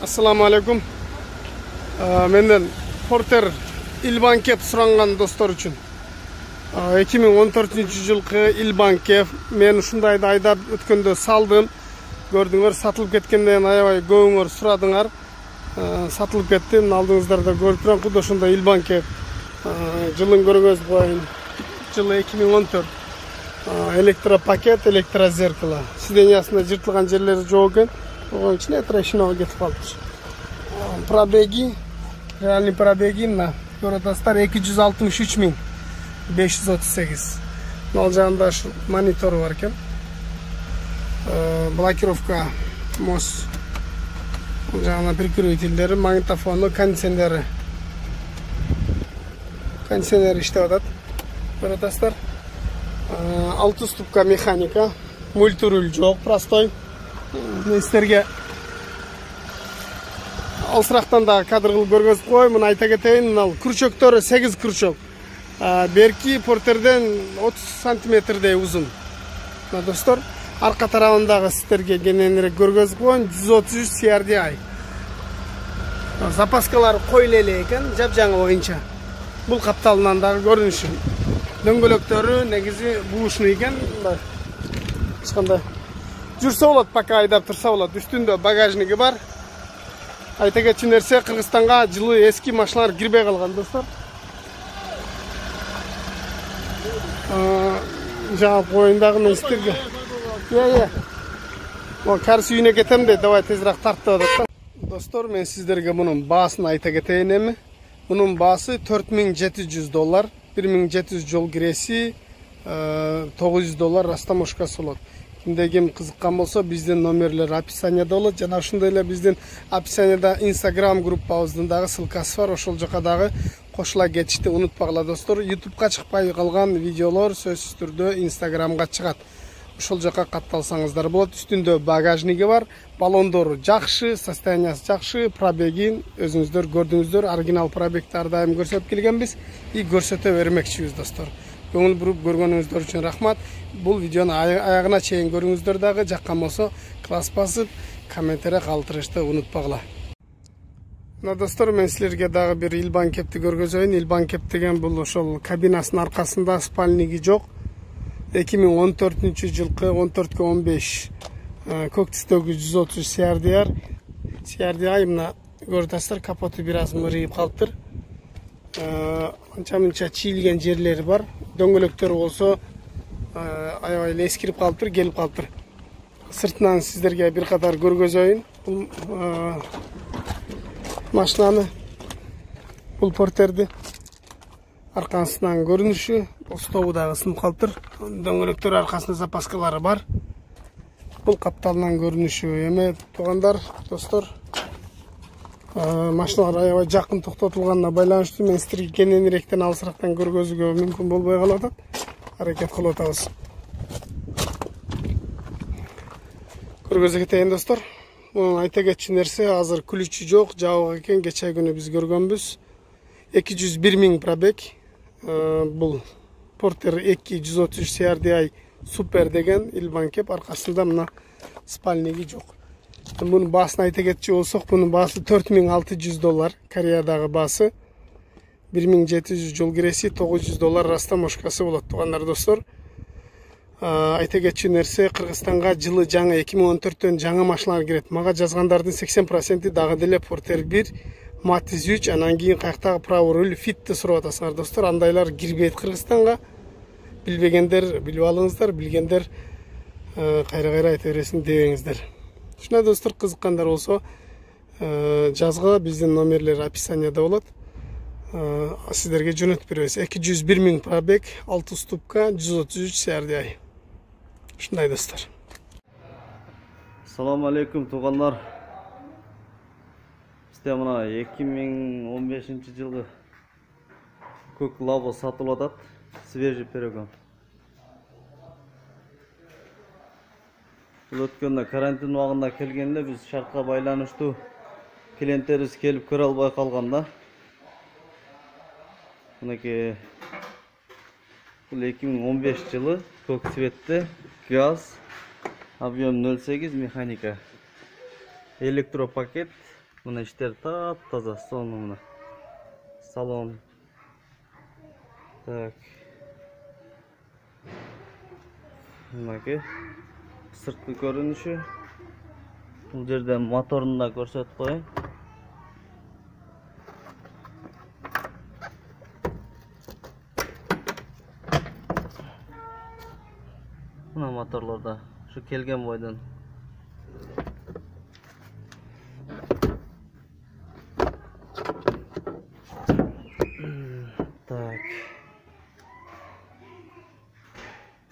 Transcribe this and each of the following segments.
Assalamu alaikum. Menden Porter Ilbankep суранган достор үчүн. 2014-жылкы Ilbankep мен ушундайды айдап өткөндө салдым. Көрдүңөр, сатылып кеткенден аябай көбүңөр сурадыңар. Сатылып кетти. Алдыңыздарда көрүп турам, куд ошондо Ilbankep жылын көргөз коюн. Жылы 2014. Электропакет, электрозеркало. Сиденьясында жыртылган жерлери жок экен. Ого, içine трещина кетип калыптыр. Пробеги, реальный пробеги на Көрөтастар 263.538. Ал жагында монитор бар экен. Блокировка мост. Ал жагында прикрытиелдери, магнитофону, кондиционери. Кондиционер иштеп атат. Көрөтастар. 6 ступка механика, мультируль жок, простой. Сіздерге алсырақтан да кадр қылып көргөзүп коеюн. Мына айта кетейин, мына күрчөктөрү 8 күрчөк. Берки портерден 30 сантиметрдей узун. Мына достор, арка тарабындагы сіздерге кененирээк көргөзүп коеюн. 133 CRDI. Запаскалар койлу эле экен, жапжаңы боюнча. Бул капталынан дагы көрүнүшү. Дөңгөлөктөрү негизи буушный экен. Ешкандай жүрсө болот, пока айдап турса болот. Үстүндө багажниги бар. Айта кетчү нерсе, Кыргызстанга жылы эски машиналар кирбей калган, достор. Жаап коюндагы нестерге. Карсы үйүнө кетем де, давай тезирээк тартып атат. Достор, мен сиздерге мунун баасын айта кетейин эми. Мунун баасы $4700, 1700 жол киреси, $900 растаможкасы болот. Кимде ким кызыккан болсо, биздин номерлер описанияда болот. Жана ошондой эле биздин описанияда Instagram группабыздын дагы ссылкасы бар. Ошол жака дагы кошула кетишти унутпагыла, достор. YouTube'га чыкпай калган видеолор сөзсүз түрдө Instagram'га чыгат. Ошол жака катталсаңыздар болот. Үстүндө багажниги бар, баллондору жакшы, состояниясы жакшы, пробегин өзүңүздөр көрдүңүздөр. Оригинал пробегти ар дайым көрсөтүп келгенбиз и көрсөтө бермекчибиз, достор. Көңүл буруп көргөнүңүздөр үчүн рахмат. Бул видеону аягына чейин көрүңүздөр дагы. Жаккан болсо класс басып, комментарий калтырышты унутпагыла. Мына достор, мен силерге дагы бир Ilbankep'ти көргөзөйүн. Ilbankep деген бул ошол кабинасынын аркасында спальниги жок. 2014-жылкы 14-15 көк түстөгү 130 CRDI. Мына көрүтасыздар, капоту бир аз мырыйып калыптыр. Анча-мынча чийилген жерлери бар. Дөңгөлөктөрү болсо аябай эле эскирип калыптыр, келип калыптыр. Сыртынан сиздерге бир катар көргөзөйүн. Бул машинаны, бул портерди аркасынан көрүнүшү, стову дагы сынып калыптыр. Дөңгөлөктөр аркасында запаскалары бар. Бул капталынан көрүнүшү. Эме туугандар, достор, машиналар аябай жакын токтотулганына байланыштуу мен сиздерге кененирээктен алысырактан көргөзүүгө мүмкүн болбой калат. Аракет кылып атабыз. Көргөзө кетейин, достор. Мунун айта кетчү нерсе, азыр күлүчү жок, жабык экен. Кече күнү биз көргөнбүз. 201.000 пробег. Бул Porter 230 CRDI Super деген Ilbankep, аркасында мына спальниги жок. Мунун баасын айта кетчү болсок, мунун баасы $4600, Кореядагы баасы. 1700 жол киреси, $900 растаможкасы болот, туугандар, достор. Айта кетчү нерсе, Кыргызстанга жылы жаңы 2014-төн жаңы машиналар кирет. Мага жазгандардын 80% дагы деле Porter 1, Matiz 3, анан кийин каяктагы право руль фитти сурап атасыңар, достор. Андайлар кирбейт Кыргызстанга. Билбегендер билип алыңыздар, билгендер кайра айта бересин дебеңиздер. Ушундай, достор, кызыккандар болсо, жазгыла биздин номерлер описанияда болот. Сиздерге жөнөтүп беребиз. 201.000 пробег, 6 ступка, 133 CRDI. Ушундай, достор. Assalamu alaikum, туугандар. Бизде мына 2015-жылгы көк лабо сатылып атат. Свежий перегон. Бул өткөндө карантин убагында келгенде биз шартка байланыштуу клиенттерибиз келип көрө албай калганда. Мынакей бул 2015 жылы көк цветте, газ, объем 0.8 механика. Электропакет, Мына иштер тап-таза, соны мына. Салон. Так. Мынаки сырткы көрүнүшү. Бул жерде моторун да көрсөтүп коеюн. Мына моторлорда şu kelgen бойдон. Так.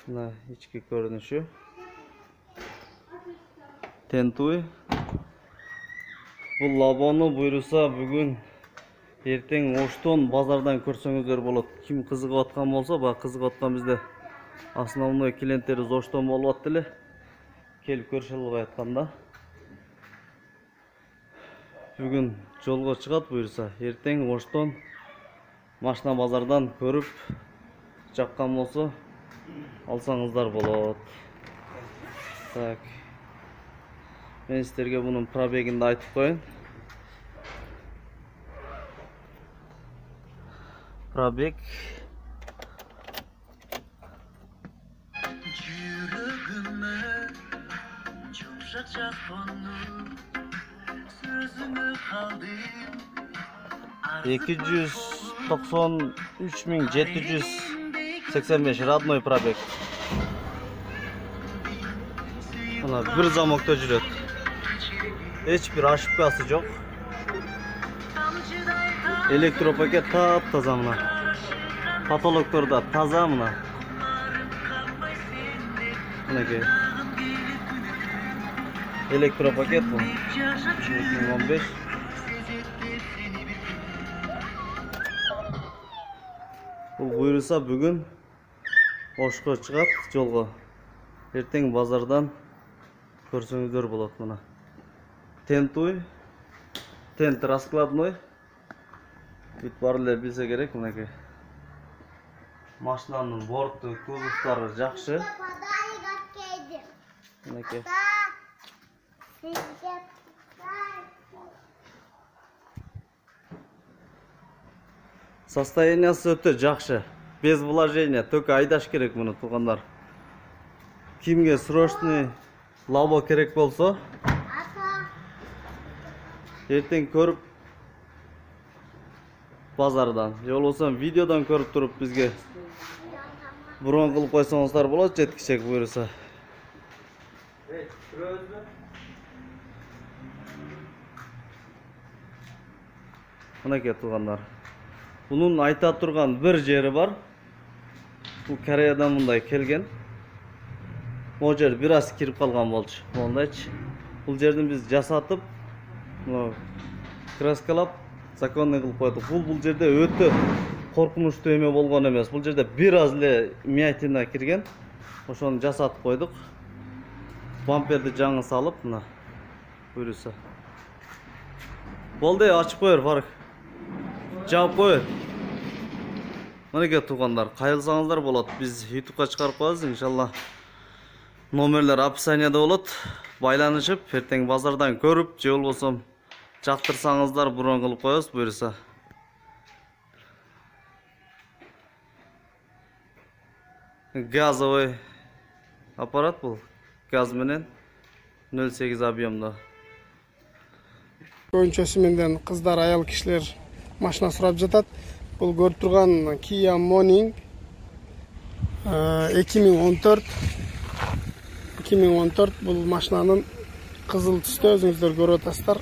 Мына ички көрүнүшү. Тентуй. Бул лабону буйруса бүгүн эртең оштон базардан көрсөңүздөр болот. Ким кызыгып аткан болсо, бак кызыгып аткан бизде основной клиенттерибиз оштон болуп атты эле. Келип көрүшө албай атканда. Бүгүн жолго чыгат буйруса, эртең оштон машина базардан көрүп жаккан болсо алсаңыздар болот. Так. Мен сиздерге бунун пробегин да айтып коеюн. Пробег эки жүз токсон үч миң 785 родной пробег. Мына бир замокто жүрөт. Эч бир ошибкасы жок. Электропакет тап-таза мына. Потолоктор да таза мына. Мынакей. Электропакет бул. 2015. Бул буйруса бүгүн Ошко чыгат жолго. Эртең базардан көрсөңүздөр болот мына. Тентуй, тент раскладной. Бүт баары эле билсе керек мынакей. Машинанын бортту, кузовтары жакшы. Мынакей. Состояниясы өтө жакшы. Без вложения, только айдаш керек муну туугандар. Кимге срочный лабо керек болсо, эртең көрүп базардан, же болбосо видеодон көрүп туруп бизге брон кылып койсоңуздар болот, жеткичек буйруса. Мынакей туугандар. Bunun айта турган bir жери бар. Бул Кореядан мындай келген. Бул жер бир аз кирип калган болчу. Мондайчы. Бул жердин биз жасатып, краскалап, законный кылып койдук. Бул жерде өтө коркунучтуу эме болгон эмес. Бул жерде бир аз эле миятина кирген. Ошону жасатып койдук. Бамперди жаңы салып, мына буйруса. Болду, ачып коер, Фарык. Жауап коер. Мынакей туугандар, кайрылсаңыздар болот. Биз YouTube'га чыгарып коебуз, иншалла. Номерлер описанияда болот. Байланышып, эртең базардан көрүп, же болбосо жактырсаңыздар брон кылып коебуз буйруса. Газовый аппарат бул. Газ менен 0,8 объемдо. Көбүнчөсү менден кыздар, аял кишилер машина сурап жатат. Бул көрүп турган Kia Morning 2014 бул машинанын кызыл түстө, өзүңүздөр көрүп атасыздар.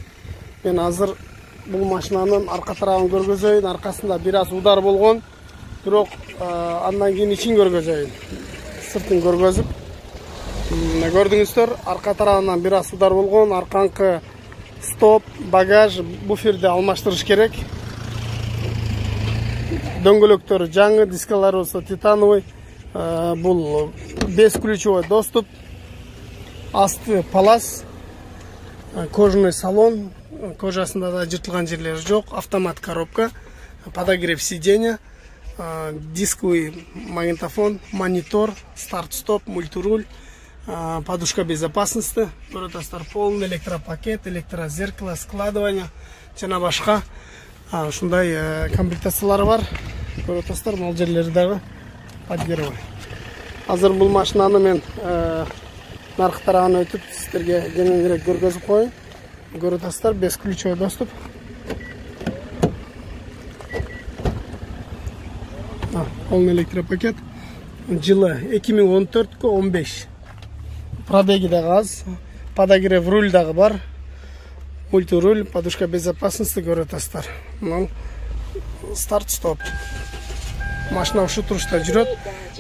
Мен азыр бул машинанын арка тарабын көргөзөйүн. Аркасында бир аз удар болгон, бирок андан кийин ичин көргөзөйүн. Сыртын көргөзүп. Көрдүңүздөр, арка тарабынан бир аз удар болгон, арканкы стоп, багаж, буферди алмаштырыш керек. Дөңгөлөктөр жаңы, дискалар болсо титановый. Бул бесключевой доступ. Асты палас. Кожаный салон. Кожасында да жыртылган жерлери жок. Автомат коробка. Подогрев сиденья. Дисковый магнитофон, монитор, старт-стоп, мультируль. подушка безопасности, көріп атасыздар, полный электропакет, электрозеркало, складывание, жана башка ушундай комплектациялары бар. Көріп атасыздар, могул жерлери дагы подгировый. Азыр бул машинаны мен наркы өтүп сиздерге кеңирээк көргөзүп коеюн. Көріп атасыздар, бесключевой доступ. Полный электропакет. Жылы 2014-15. Пробеги дагы аз. Подогрев руль дагы бар. Мультируль, подушка безопасности, көріп атасыздар. Мынау старт стоп. Машина ушу турушта жүрөт.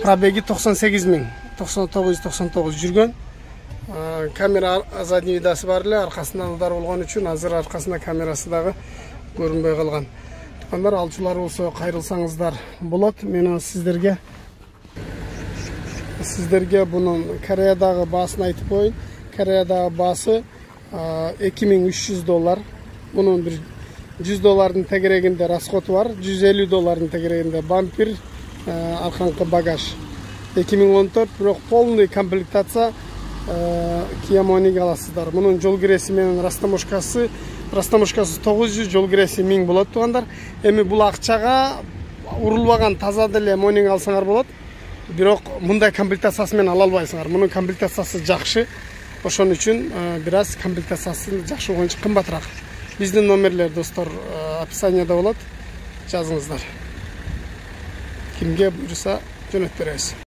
Пробеги 98 000, 9999 жүргөн. Камера задний видасы бар эле, аркасынан удар болгон үчүн азыр аркасында камерасы дагы көрүнбөй калган. Тукандар, алчулар болсо кайрылсаңыздар болот. Мен сиздерге бунун Кореядагы баасын айтып коеюн. Кореядагы баасы $2300. Мунун бир $100 тегерегинде расходу бар, $150 тегерегинде бампер, арканкы багаж. 2014, бирок полный комплектация Kia Morning аласыздар. Мунун жол киреси менен растаможкасы 900, жол киреси 1000 болот туугандар. Эми бул акчага урулбаган таза деле Morning алсаңар болот. Бирок мындай комплектациясы менен ала албайсыңар. Мунун комплектациясы жакшы. Ошон үчүн бир аз комплектациясы жакшы болгон үчүн кымбатыраак. Биздин номерлер достор описанияда болот. Жазыңыздар. Кимге буйруса жөнөтүп беребиз.